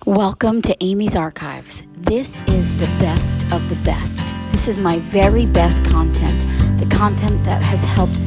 Welcome to Aimee's Archives. This is the best of the best. This is my very best content, the content that has helped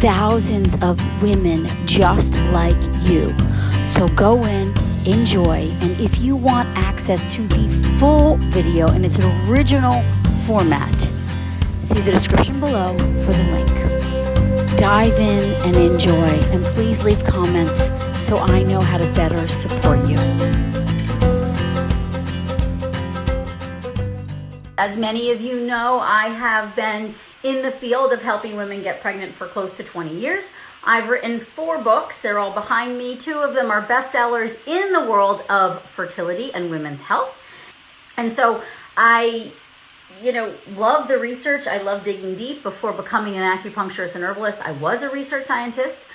thousands of women just like you. So go in, enjoy, and if you want access to the full video in its original format, see the description below for the link. Dive in and enjoy, and please leave comments so I know how to better support you. As many of you know, I have been in the field of helping women get pregnant for close to 20 years. I've written 4 books. They're all behind me. 2 of them are bestsellers in the world of fertility and women's health. And so I love the research. I love digging deep. Before becoming an acupuncturist and herbalist, I was a research scientist.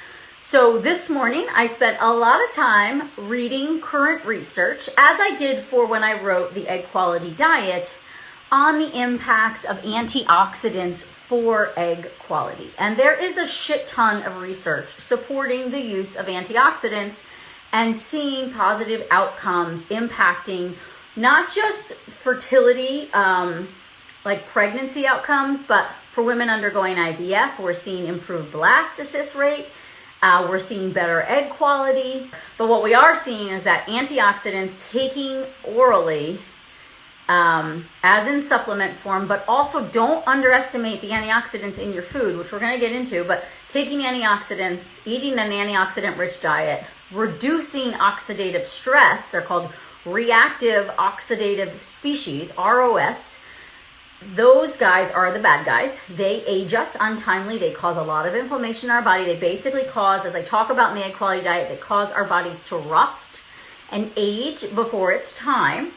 So this morning, I spent a lot of time reading current research, as I did for when I wrote the Egg Quality Diet, on the impacts of antioxidants for egg quality. And there is a shit ton of research supporting the use of antioxidants and seeing positive outcomes impacting not just fertility, like pregnancy outcomes, but for women undergoing IVF, we're seeing improved blastocyst rate. We're seeing better egg quality. But what we are seeing is that antioxidants taking orally, as in supplement form, but also don't underestimate the antioxidants in your food, which we're going to get into, but taking antioxidants, eating an antioxidant-rich diet, reducing oxidative stress, they're called reactive oxidative species, ROS. Those guys are the bad guys. They age us untimely. They cause a lot of inflammation in our body. They basically cause, as I talk about in the Egg Quality Diet, they cause our bodies to rust and age before it's time,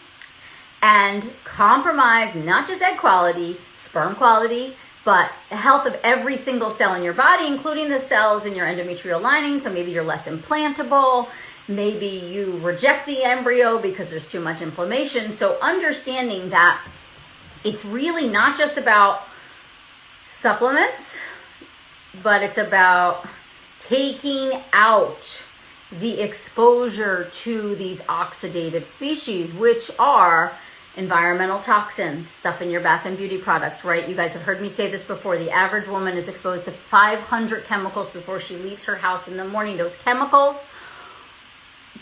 and compromise not just egg quality, sperm quality, but the health of every single cell in your body, including the cells in your endometrial lining. So maybe you're less implantable. Maybe you reject the embryo because there's too much inflammation. So understanding that it's really not just about supplements, but it's about taking out the exposure to these oxidative species, which are environmental toxins, stuff in your bath and beauty products, right? You guys have heard me say this before. The average woman is exposed to 500 chemicals before she leaves her house in the morning. Those chemicals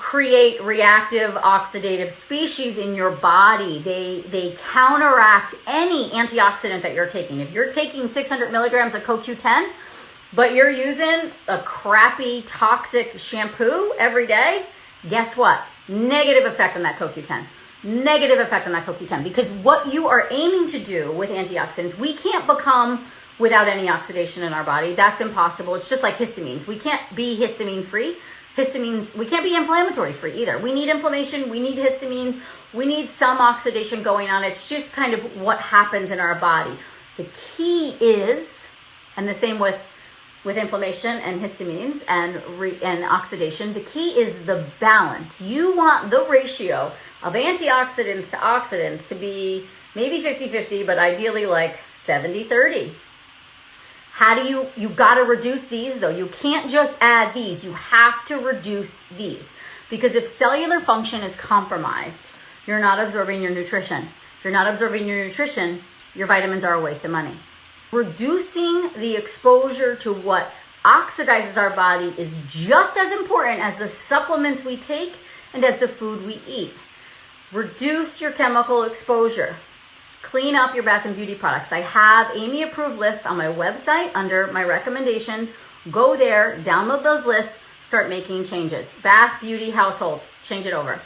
create reactive oxidative species in your body. They counteract any antioxidant that you're taking. If you're taking 600 milligrams of CoQ10, but you're using a crappy toxic shampoo every day, guess what? Negative effect on that CoQ10. Negative effect on that CoQ10, because what you are aiming to do with antioxidants, we can't become without any oxidation in our body. That's impossible. It's just like histamines. We can't be histamine free. We can't be inflammatory free either. We need inflammation. We need histamines. We need some oxidation going on. It's just kind of what happens in our body. The key is, and the same with inflammation and histamines and oxidation, the key is the balance. You want the ratio of antioxidants to oxidants to be maybe 50-50, but ideally like 70-30. How do you got to reduce these though. You can't just add these. You have to reduce these, because if cellular function is compromised, you're not absorbing your nutrition. If you're not absorbing your nutrition, your vitamins are a waste of money. Reducing the exposure to what oxidizes our body is just as important as the supplements we take and as the food we eat. Reduce your chemical exposure. Clean up your bath and beauty products. I have Aimee approved lists on my website under my recommendations. Go there, download those lists, start making changes. Bath, beauty, household, change it over.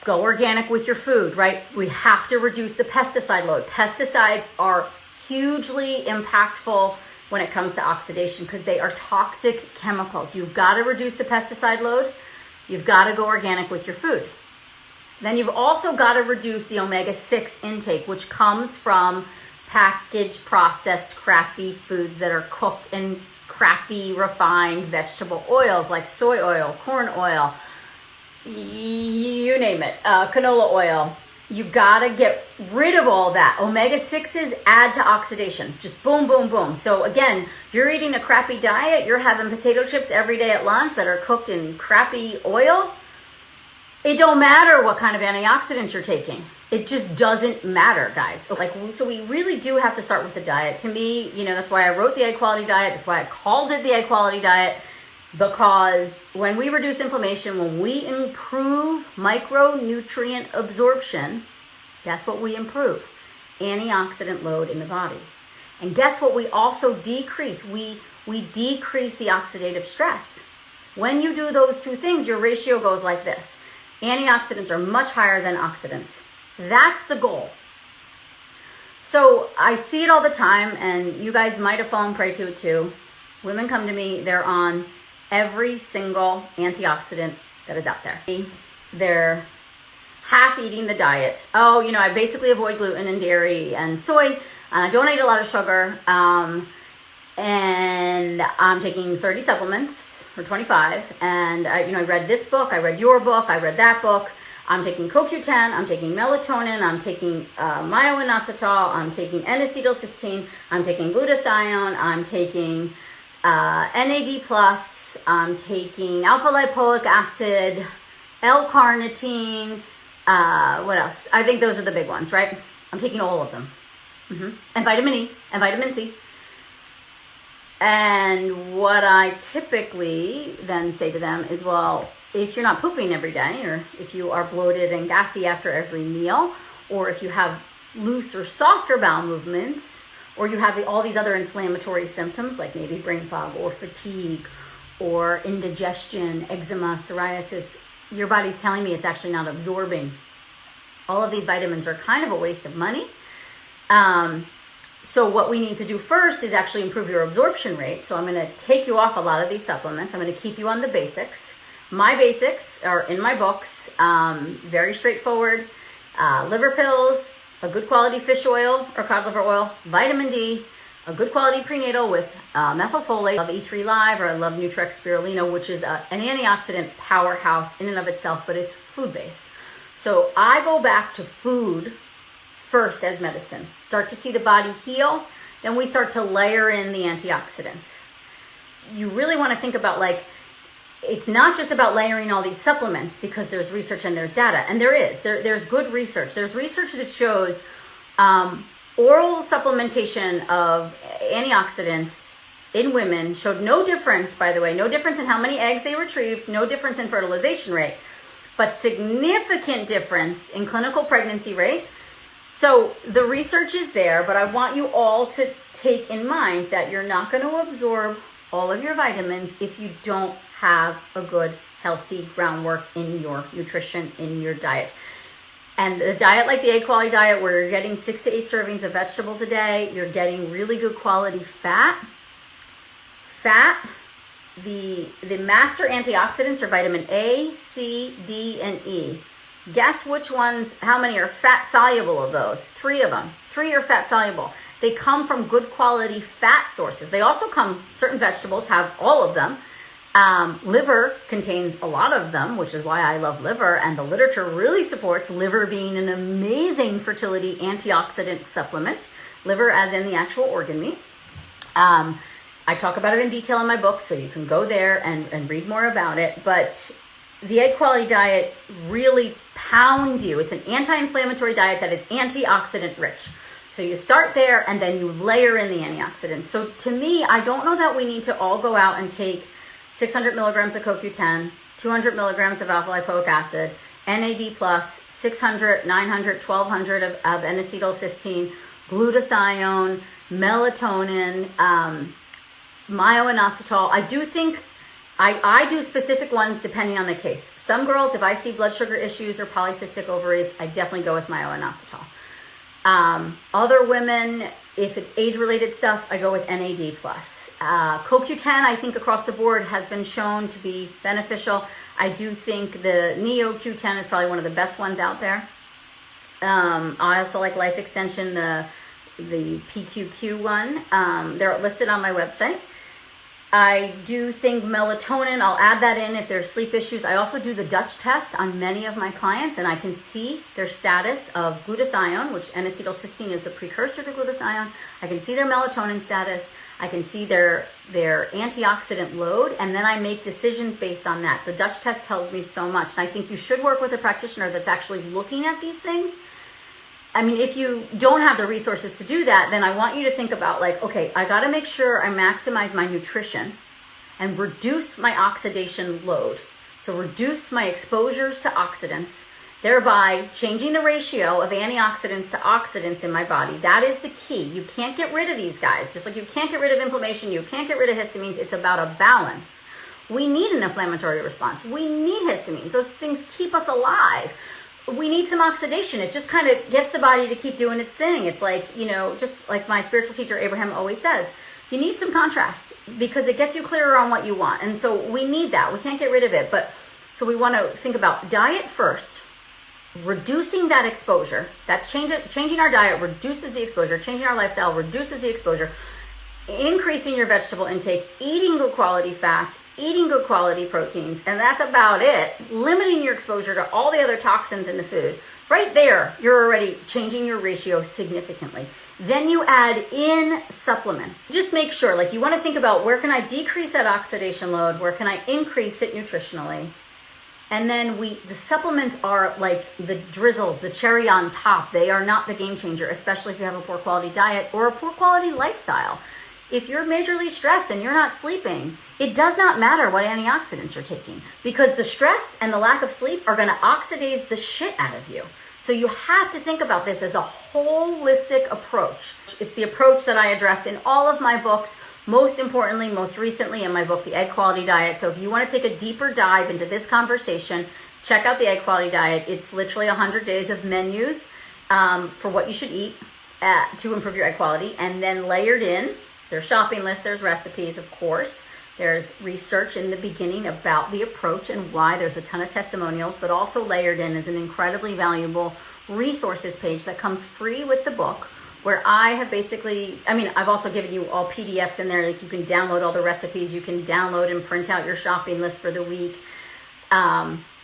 Go organic with your food, right? We have to reduce the pesticide load. Pesticides are hugely impactful when it comes to oxidation because they are toxic chemicals. You've got to reduce the pesticide load. You've got to go organic with your food. Then you've also got to reduce the omega-6 intake, which comes from packaged, processed, crappy foods that are cooked in crappy, refined vegetable oils like soy oil, corn oil, you name it, canola oil. You got to get rid of all that. Omega-6s add to oxidation. Just boom, boom, boom. So again, you're eating a crappy diet. You're having potato chips every day at lunch that are cooked in crappy oil. It don't matter what kind of antioxidants you're taking. It just doesn't matter, guys. Like, so we really do have to start with the diet. To me, you know, that's why I wrote the A Quality Diet. That's why I called it the A Quality Diet, because when we reduce inflammation, when we improve micronutrient absorption, guess what we improve? Antioxidant load in the body. And guess what we also decrease? We decrease the oxidative stress. When you do those two things, your ratio goes like this. Antioxidants are much higher than oxidants. That's the goal. So I see it all the time, and you guys might have fallen prey to it too. Women come to me, they're on every single antioxidant that is out there. They're half eating the diet. Oh, you know, I basically avoid gluten and dairy and soy, and I don't eat a lot of sugar, and I'm taking 30 supplements or 25, and I read this book, I read your book, I read that book. I'm taking CoQ10, I'm taking melatonin, I'm taking myo-inositol, I'm taking N-acetylcysteine, I'm taking glutathione, I'm taking NAD+, I'm taking alpha-lipoic acid, L-carnitine, what else? I think those are the big ones, right? I'm taking all of them. And vitamin E and vitamin C. And what I typically then say to them is, well, if you're not pooping every day, or if you are bloated and gassy after every meal, or if you have loose or softer bowel movements, or you have all these other inflammatory symptoms like maybe brain fog or fatigue or indigestion, eczema, psoriasis, your body's telling me it's actually not absorbing. All of these vitamins are kind of a waste of money. So what we need to do first is actually improve your absorption rate. So I'm going to take you off a lot of these supplements. I'm going to keep you on the basics. My basics are in my books, very straightforward. Liver pills, a good quality fish oil or cod liver oil, vitamin D, a good quality prenatal with methylfolate. I love E3 Live, or I love Nutrex Spirulina, which is an antioxidant powerhouse in and of itself, but it's food-based. So I go back to food first as medicine. Start to see the body heal, then we start to layer in the antioxidants. You really want to think about, like, it's not just about layering all these supplements, because there's research and there's data, and there's good research. There's research that shows oral supplementation of antioxidants in women showed no difference, by the way, no difference in how many eggs they retrieved, no difference in fertilization rate, but significant difference in clinical pregnancy rate. So the research is there, but I want you all to take in mind that you're not going to absorb all of your vitamins if you don't have a good, healthy groundwork in your nutrition, in your diet. And a diet like the A Quality Diet, where you're getting 6 to 8 servings of vegetables a day, you're getting really good quality fat. The Master Antioxidants are vitamin A, C, D, and E. Guess which ones, how many are fat soluble of those? 3 of them. 3 are fat soluble. They come from good quality fat sources. They also come, certain vegetables have all of them. Liver contains a lot of them, which is why I love liver, and the literature really supports liver being an amazing fertility antioxidant supplement. Liver as in the actual organ meat. I talk about it in detail in my book, so you can go there and read more about it. But the A Quality Diet really pounds you. It's an anti-inflammatory diet that is antioxidant rich. So you start there, and then you layer in the antioxidants. So to me, I don't know that we need to all go out and take 600 milligrams of CoQ10, 200 milligrams of alpha-lipoic acid, NAD+, 600, 900, 1200 of N-acetylcysteine, glutathione, melatonin, myo-inositol. I do think I do specific ones depending on the case. Some girls, if I see blood sugar issues or polycystic ovaries, I definitely go with myo-inositol. Other women, if it's age-related stuff, I go with NAD+. CoQ10, I think across the board has been shown to be beneficial. I do think the Neo Q10 is probably one of the best ones out there. I also like Life Extension, the PQQ one. They're listed on my website. I do think melatonin, I'll add that in if there's sleep issues. I also do the Dutch test on many of my clients, and I can see their status of glutathione, which N-acetylcysteine is the precursor to glutathione. I can see their melatonin status. I can see their antioxidant load, and then I make decisions based on that. The Dutch test tells me so much, and I think you should work with a practitioner that's actually looking at these things. I mean, if you don't have the resources to do that, then I want you to think about like, okay, I got to make sure I maximize my nutrition and reduce my oxidation load. So reduce my exposures to oxidants, thereby changing the ratio of antioxidants to oxidants in my body. That is the key. You can't get rid of these guys. Just like you can't get rid of inflammation, you can't get rid of histamines. It's about a balance. We need an inflammatory response. We need histamines. Those things keep us alive. We need some oxidation. It just kind of gets the body to keep doing its thing. It's like, you know, just like my spiritual teacher Abraham always says, you need some contrast because it gets you clearer on what you want. And so we need that. We can't get rid of it. But so we want to think about diet first, reducing that exposure. That changing our diet reduces the exposure. Changing our lifestyle reduces the exposure. Increasing your vegetable intake, eating good quality fats, eating good quality proteins, and that's about it. Limiting your exposure to all the other toxins in the food. Right there, you're already changing your ratio significantly. Then you add in supplements. Just make sure, like you want to think about where can I decrease that oxidation load? Where can I increase it nutritionally? And then the supplements are like the drizzles, the cherry on top. They are not the game changer, especially if you have a poor quality diet or a poor quality lifestyle. If you're majorly stressed and you're not sleeping, it does not matter what antioxidants you're taking because the stress and the lack of sleep are going to oxidize the shit out of you. So you have to think about this as a holistic approach. It's the approach that I address in all of my books, most importantly, most recently in my book, The Egg Quality Diet. So if you want to take a deeper dive into this conversation, check out The Egg Quality Diet. It's literally 100 days of menus for what you should eat to improve your egg quality, and then layered in, there's shopping lists, there's recipes, of course. There's research in the beginning about the approach and why. There's a ton of testimonials, but also layered in is an incredibly valuable resources page that comes free with the book, where I have basically, I've also given you all PDFs in there. Like you can download all the recipes, you can download and print out your shopping list for the week.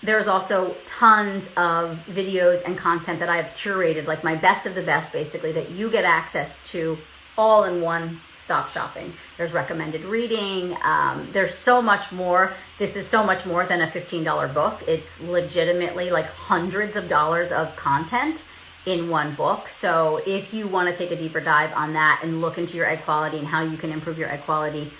There's also tons of videos and content that I have curated, like my best of the best, basically, that you get access to all in one stop shopping. There's recommended reading. There's so much more. This is so much more than a $15 book. It's legitimately like hundreds of dollars of content in one book. So if you want to take a deeper dive on that and look into your egg quality and how you can improve your egg quality,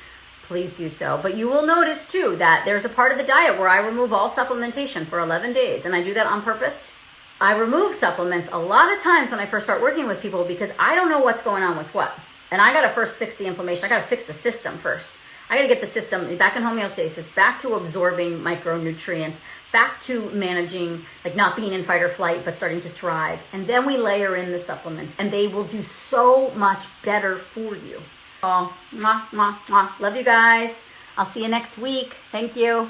please do so. But you will notice too that there's a part of the diet where I remove all supplementation for 11 days. And I do that on purpose. I remove supplements a lot of times when I first start working with people because I don't know what's going on with what. And I got to first fix the inflammation. I got to fix the system first. I got to get the system back in homeostasis, back to absorbing micronutrients, back to managing, like not being in fight or flight, but starting to thrive. And then we layer in the supplements and they will do so much better for you. Oh, mwah, mwah, mwah. Love you guys. I'll see you next week. Thank you.